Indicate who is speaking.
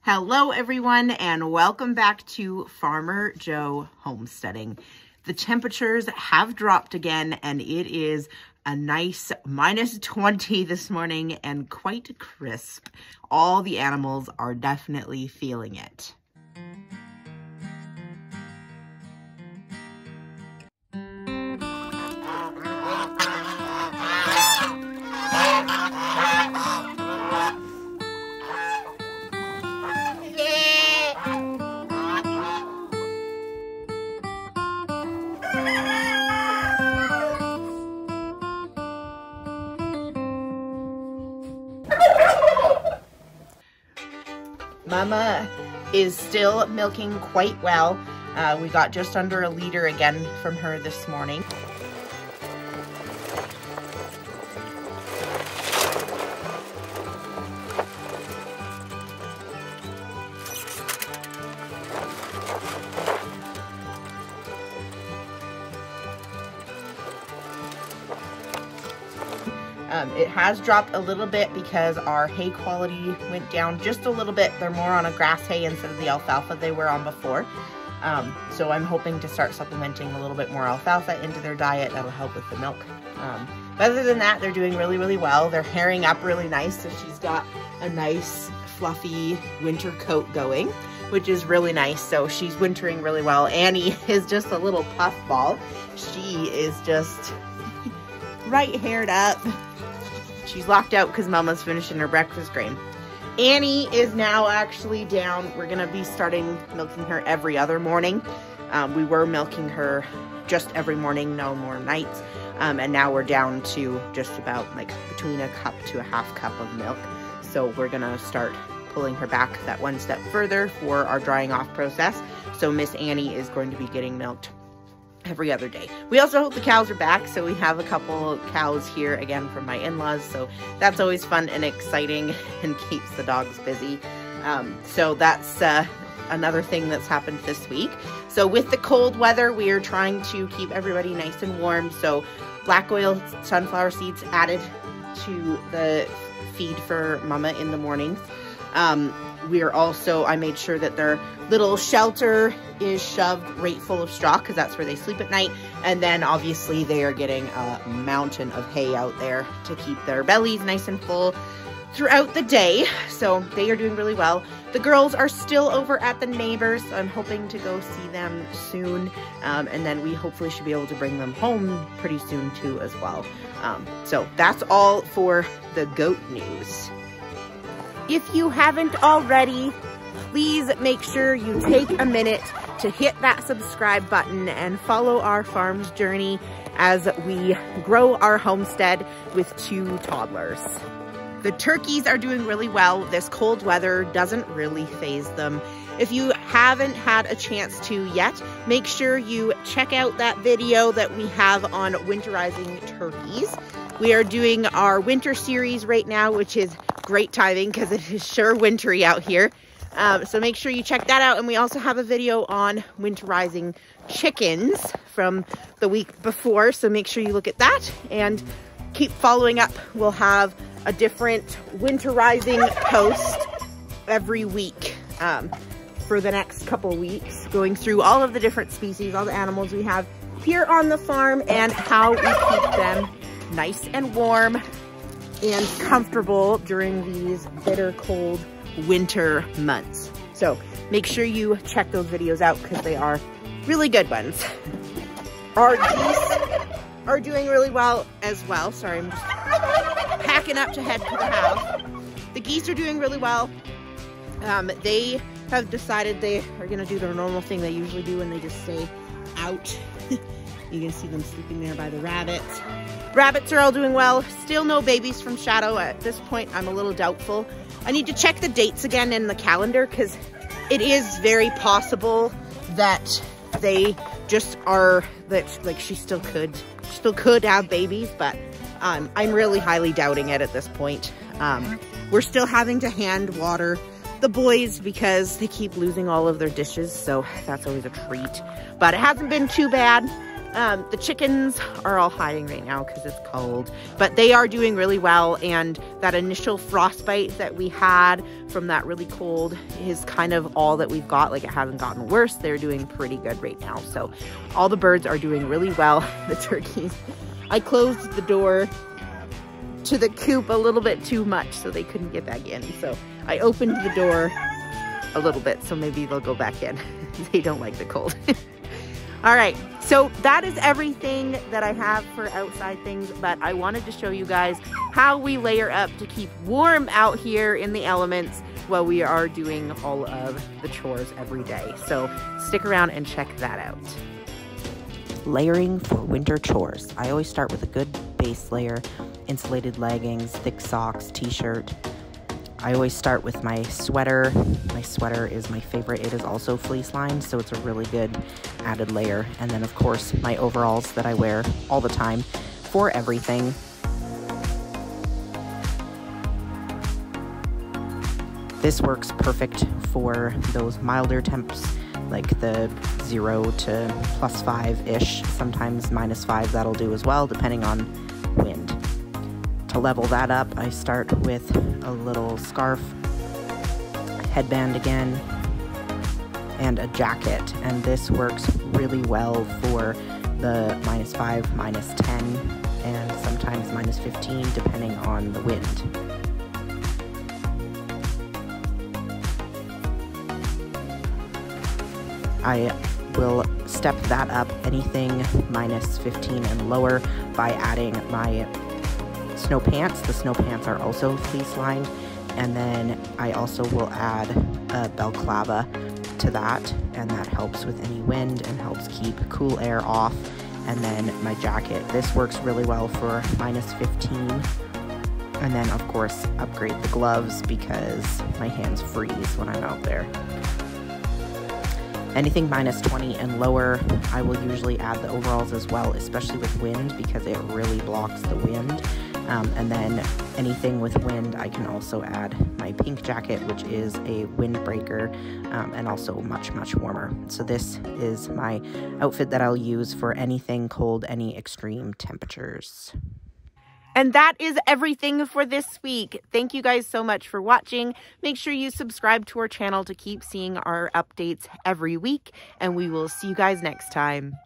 Speaker 1: Hello everyone and welcome back to Farmer Joe Homesteading. The temperatures have dropped again and it is a nice -20 this morning and quite crisp. All the animals are definitely feeling it. Mama is still milking quite well. We got just under a liter again from her this morning. It has dropped a little bit because our hay quality went down just a little bit. They're more on a grass hay instead of the alfalfa they were on before. So I'm hoping to start supplementing a little bit more alfalfa into their diet. That'll help with the milk. But other than that, they're doing really, really well. They're hairing up really nice. So she's got a nice fluffy winter coat going, which is really nice. So she's wintering really well. Annie is just a little puff ball. She is just right haired up. She's locked out because Mama's finishing her breakfast grain. Annie is now actually down. We're gonna be starting milking her every other morning. We were milking her just every morning, no more nights. And now we're down to just about like between a cup to a half cup of milk. So we're gonna start pulling her back that one step further for our drying off process. So Miss Annie is going to be getting milked every other day. We also hope the cows are back, so we have a couple cows here again from my in-laws, so that's always fun and exciting and keeps the dogs busy. So that's another thing that's happened this week. So with the cold weather, we are trying to keep everybody nice and warm, so black oil sunflower seeds added to the feed for Mama in the mornings. I made sure that their little shelter is shoved right full of straw because that's where they sleep at night. And then obviously they are getting a mountain of hay out there to keep their bellies nice and full throughout the day. So they are doing really well. The girls are still over at the neighbors. So I'm hoping to go see them soon. And then we hopefully should be able to bring them home pretty soon too as well. So that's all for the goat news. If you haven't already, please make sure you take a minute to hit that subscribe button and follow our farm's journey as we grow our homestead with 2 toddlers. The turkeys are doing really well. This cold weather doesn't really faze them. If you haven't had a chance to yet, make sure you check out that video that we have on winterizing turkeys. We are doing our winter series right now, which is great timing because it is sure wintry out here. So make sure you check that out. And we also have a video on winterizing chickens from the week before. So make sure you look at that and keep following up. We'll have a different winterizing post every week for the next couple weeks, going through all of the different species, all the animals we have here on the farm and how we keep them nice and warm and comfortable during these bitter cold winter months. So make sure you check those videos out because they are really good ones. Our geese are doing really well as well. Sorry, I'm just packing up to head to the house. The geese are doing really well. They have decided they are gonna do their normal thing they usually do when they just stay out. You can see them sleeping there by the rabbits. Rabbits are all doing well. Still no babies from Shadow. At this point, I'm a little doubtful. I need to check the dates again in the calendar because it is very possible that they just are, that like she still could have babies, but I'm really highly doubting it at this point. We're still having to hand water the boys because they keep losing all of their dishes, so that's always a treat. But it hasn't been too bad. The chickens are all hiding right now because it's cold, but they are doing really well. And that initial frostbite that we had from that really cold is kind of all that we've got. Like, it hasn't gotten worse. They're doing pretty good right now. So all the birds are doing really well. The turkeys, I closed the door to the coop a little bit too much so they couldn't get back in. So I opened the door a little bit so maybe they'll go back in. They don't like the cold. All right, so that is everything that I have for outside things, but I wanted to show you guys how we layer up to keep warm out here in the elements while we are doing all of the chores every day. So stick around and check that out. Layering for winter chores. I always start with a good base layer, insulated leggings, thick socks, t-shirt. I always start with my sweater. My sweater is my favorite. It is also fleece lined, so it's a really good added layer. And then of course my overalls that I wear all the time for everything. This works perfect for those milder temps, like the 0 to +5-ish, sometimes -5, that'll do as well, depending on wind. To level that up, I start with a little scarf, headband again, and a jacket. And this works really well for the -5, -10, and sometimes -15, depending on the wind. I will step that up anything -15 and lower by adding my snow pants. The snow pants are also fleece lined, and then I also will add a balaclava to that, and that helps with any wind and helps keep cool air off. And then my jacket, this works really well for -15. And then of course upgrade the gloves because my hands freeze when I'm out there. Anything -20 and lower, I will usually add the overalls as well, especially with wind because it really blocks the wind. And then anything with wind, I can also add my pink jacket, which is a windbreaker, and also much, much warmer. So this is my outfit that I'll use for anything cold, any extreme temperatures. And that is everything for this week. Thank you guys so much for watching. Make sure you subscribe to our channel to keep seeing our updates every week, and we will see you guys next time.